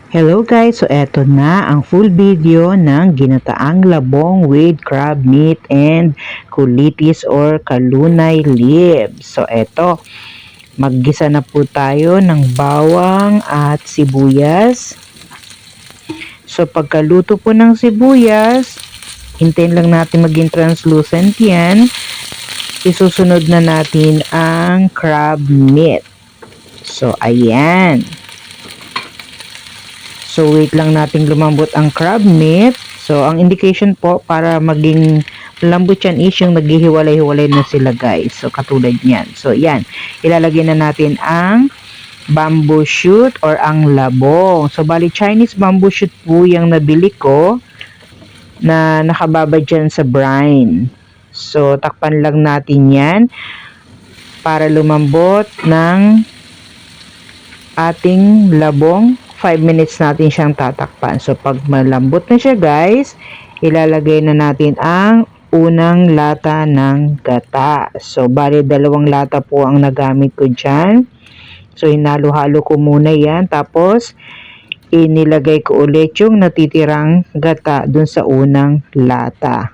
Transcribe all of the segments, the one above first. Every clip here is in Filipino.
Hello guys, so eto na ang full video ng ginataang labong with crab meat and kulitis or kalunay leaves. So eto, maggisa na po tayo ng bawang at sibuyas. So pagkaluto po ng sibuyas, hintayin lang natin maging translucent yan. Isusunod na natin ang crab meat. So ayan. So, wait lang nating lumambot ang crab meat. So, ang indication po para maging lambot yan is yung naghihiwalay-hiwalay na sila guys. So, katulad yan. So, yan. Ilalagay na natin ang bamboo shoot or ang labong. So, bali Chinese bamboo shoot po yung nabili ko na nakababa dyan sa brine. So, takpan lang natin yan para lumambot ng ating labong. 5 minutes natin siyang tatakpan. So, pag malambot na siya guys, ilalagay na natin ang unang lata ng gata. So, bali 2 lata po ang nagamit ko dyan. So, hinalo-halo ko muna yan. Tapos, inilagay ko ulit yung natitirang gata dun sa unang lata.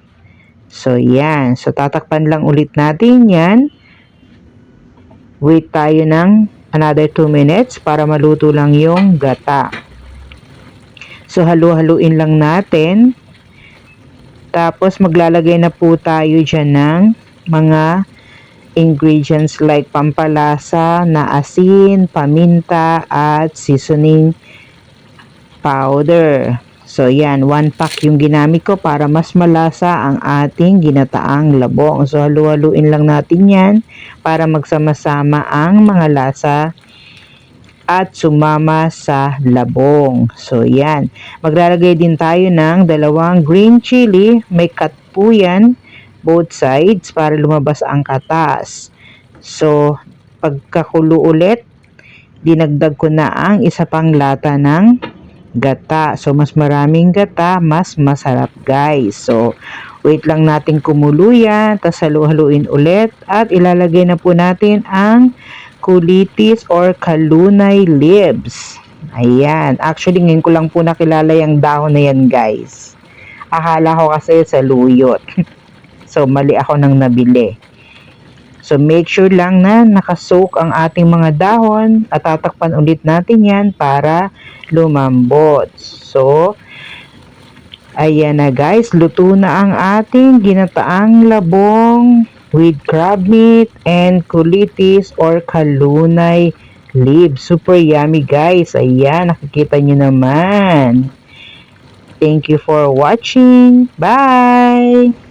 So, yan. So, tatakpan lang ulit natin yan. Wait tayo ng another 2 minutes para maluto lang yung gata. So, halu-haluin lang natin. Tapos, maglalagay na po tayo dyan ng mga ingredients like pampalasa na asin, paminta, at seasoning powder. So, yan. 1 pack yung ginamit ko para mas malasa ang ating ginataang labong. So, halu-haluin lang natin yan para magsama-sama ang mga lasa at sumama sa labong. So, yan. Maglalagay din tayo ng 2 green chili. May cut po yan, both sides, para lumabas ang katas. So, pagkakulo ulit, dinagdag ko na ang isa pang lata ng gata. So, mas maraming gata, mas masarap guys. So, wait lang natin kumulo yan. Tapos, halu-haluin ulit. At ilalagay na po natin ang kulitis or kalunay leaves. Ayan. Actually, ngayon ko lang po nakilala yung dahon na yan guys. Akala ko kasi sa luyot. So, mali ako nang nabili. So, make sure lang na nakasoak ang ating mga dahon at tatakpan ulit natin yan para lumambot. So, ayan na guys. Luto na ang ating ginataang labong with crab meat and kulitis or kalunay leaves. Super yummy guys. Ayan, nakikita nyo naman. Thank you for watching. Bye!